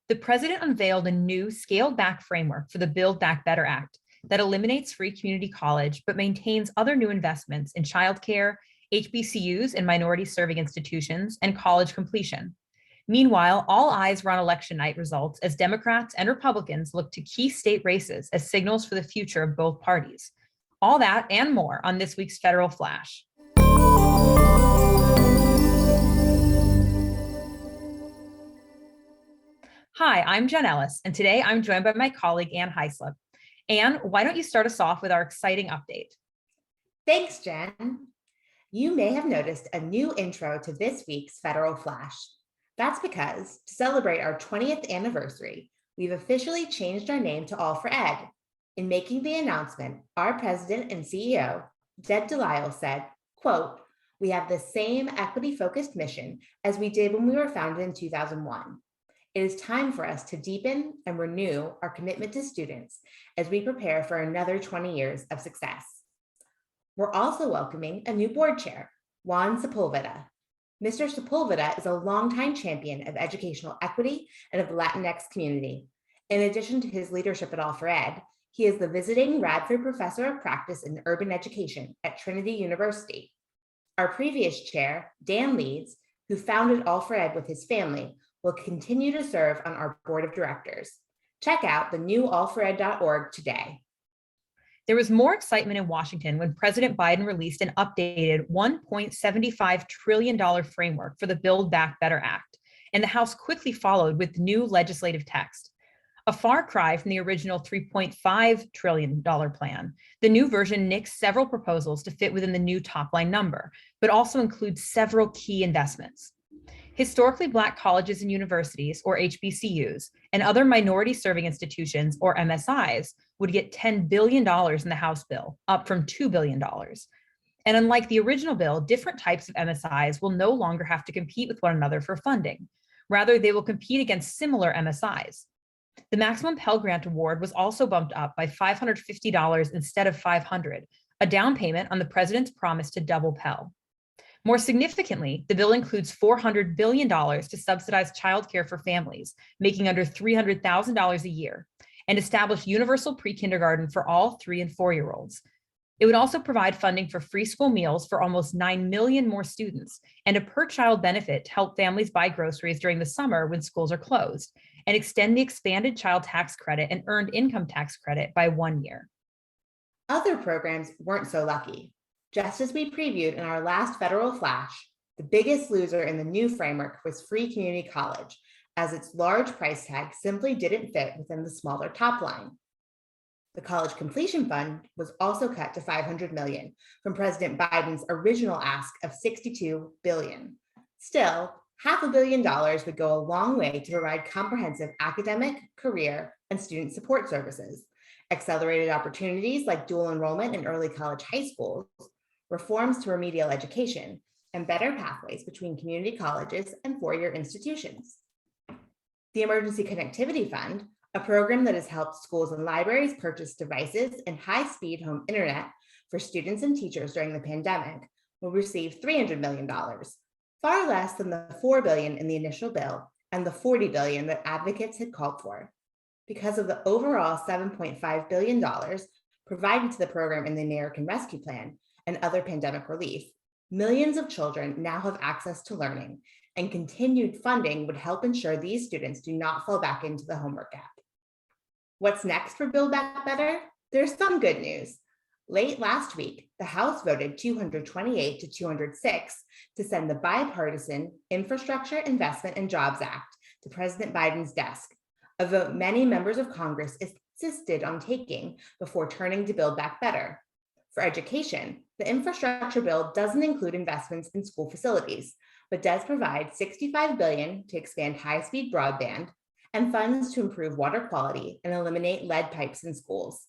The president unveiled a new scaled back framework for the Build Back Better Act that eliminates free community college but maintains other new investments in childcare, HBCUs and minority serving institutions, and college completion. Meanwhile, all eyes were on election night results as Democrats and Republicans look to key state races as signals for the future of both parties. All that and more on this week's Federal Flash. Hi, I'm Jen Ellis, and today I'm joined by my colleague, Ann Heislip. Ann, why don't you start us off with our exciting update? Thanks, Jen. You may have noticed a new intro to this week's Federal Flash. That's because, to celebrate our 20th anniversary, we've officially changed our name to All for Ed. In making the announcement, our president and CEO, Jed Delisle, said, quote, "We have the same equity-focused mission as we did when we were founded in 2001. It is time for us to deepen and renew our commitment to students as we prepare for another 20 years of success." We're also welcoming a new board chair, Juan Sepulveda. Mr. Sepulveda is a longtime champion of educational equity and of the Latinx community. In addition to his leadership at All for Ed, he is the visiting Radford Professor of Practice in Urban Education at Trinity University. Our previous chair, Dan Leeds, who founded All for Ed with his family, will continue to serve on our board of directors. Check out the new allfored.org today. There was more excitement in Washington when President Biden released an updated $1.75 trillion framework for the Build Back Better Act, and the House quickly followed with new legislative text. A far cry from the original $3.5 trillion plan, the new version nixed several proposals to fit within the new top-line number, but also includes several key investments. Historically Black colleges and universities, or HBCUs, and other minority serving institutions, or MSIs, would get $10 billion in the House bill, up from $2 billion. And unlike the original bill, different types of MSIs will no longer have to compete with one another for funding. Rather, they will compete against similar MSIs. The maximum Pell Grant award was also bumped up by $550 instead of $500, a down payment on the president's promise to double Pell. More significantly, the bill includes $400 billion to subsidize childcare for families making under $300,000 a year and establish universal pre-kindergarten for all 3- and 4-year-olds. It would also provide funding for free school meals for almost 9 million more students and a per-child benefit to help families buy groceries during the summer when schools are closed, and extend the expanded child tax credit and earned income tax credit by 1 year. Other programs weren't so lucky. Just as we previewed in our last Federal Flash, the biggest loser in the new framework was free community college, as its large price tag simply didn't fit within the smaller top line. The College Completion Fund was also cut to $500 million from President Biden's original ask of $62 billion. Still, $500 million would go a long way to provide comprehensive academic, career, and student support services, accelerated opportunities like dual enrollment in early college high schools, reforms to remedial education, and better pathways between community colleges and four-year institutions. The Emergency Connectivity Fund, a program that has helped schools and libraries purchase devices and high-speed home internet for students and teachers during the pandemic, will receive $300 million, far less than the $4 billion in the initial bill and the $40 billion that advocates had called for. Because of the overall $7.5 billion provided to the program in the American Rescue Plan and other pandemic relief, millions of children now have access to learning, and continued funding would help ensure these students do not fall back into the homework gap. What's next for Build Back Better? There's some good news. Late last week, the House voted 228 to 206 to send the bipartisan Infrastructure Investment and Jobs Act to President Biden's desk, a vote many members of Congress insisted on taking before turning to Build Back Better. For education, the infrastructure bill doesn't include investments in school facilities, but does provide $65 billion to expand high-speed broadband and funds to improve water quality and eliminate lead pipes in schools.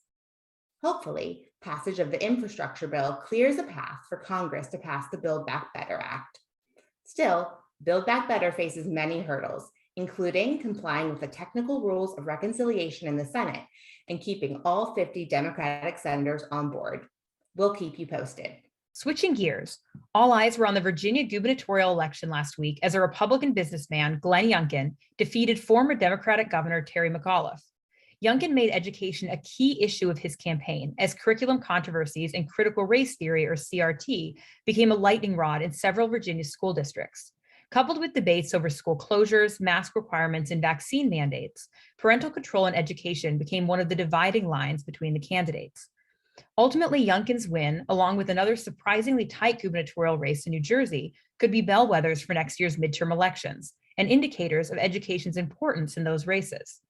Hopefully, passage of the infrastructure bill clears a path for Congress to pass the Build Back Better Act. Still, Build Back Better faces many hurdles, including complying with the technical rules of reconciliation in the Senate and keeping all 50 Democratic senators on board. We'll keep you posted. Switching gears, all eyes were on the Virginia gubernatorial election last week as a Republican businessman, Glenn Youngkin, defeated former Democratic Governor Terry McAuliffe. Youngkin made education a key issue of his campaign as curriculum controversies and critical race theory, or CRT, became a lightning rod in several Virginia school districts. Coupled with debates over school closures, mask requirements, and vaccine mandates, parental control in education became one of the dividing lines between the candidates. Ultimately, Youngkin's win, along with another surprisingly tight gubernatorial race in New Jersey, could be bellwethers for next year's midterm elections and indicators of education's importance in those races.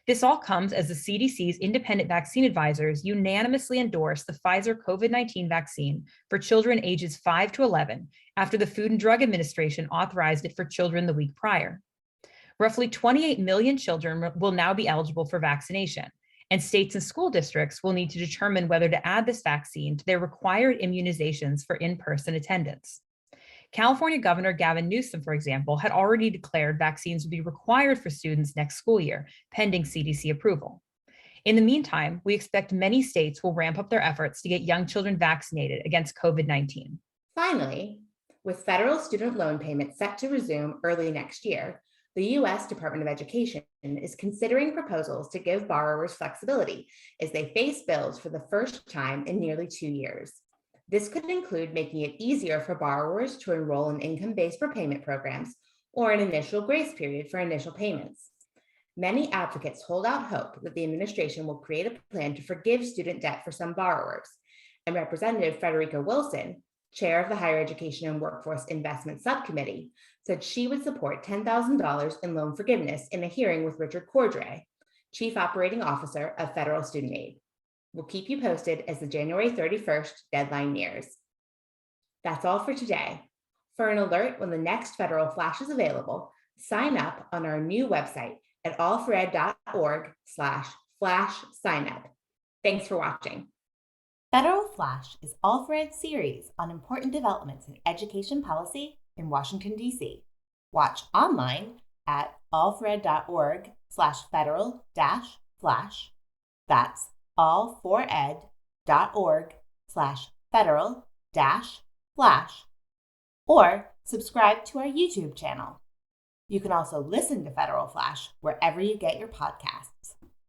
This all comes as the CDC's independent vaccine advisors unanimously endorsed the Pfizer COVID-19 vaccine for children ages 5 to 11 after the Food and Drug Administration authorized it for children the week prior. Roughly 28 million children will now be eligible for vaccination, and states and school districts will need to determine whether to add this vaccine to their required immunizations for in-person attendance. California Governor Gavin Newsom, for example, had already declared vaccines would be required for students next school year, pending CDC approval. In the meantime, we expect many states will ramp up their efforts to get young children vaccinated against COVID-19. Finally, with federal student loan payments set to resume early next year, the U.S. Department of Education is considering proposals to give borrowers flexibility as they face bills for the first time in nearly 2 years. This could include making it easier for borrowers to enroll in income-based repayment programs or an initial grace period for initial payments. Many advocates hold out hope that the administration will create a plan to forgive student debt for some borrowers, and Representative Frederica Wilson, chair of the Higher Education and Workforce Investment Subcommittee, said she would support $10,000 in loan forgiveness in a hearing with Richard Cordray, Chief Operating Officer of Federal Student Aid. We'll keep you posted as the January 31st deadline nears. That's all for today. For an alert when the next Federal Flash is available, sign up on our new website at allfored.org/flash signup. Thanks for watching. Federal Flash is All for Ed's series on important developments in education policy in Washington, D.C. Watch online at allfored.org/federal-flash. That's allfored.org/federal-flash, or subscribe to our YouTube channel. You can also listen to Federal Flash wherever you get your podcasts.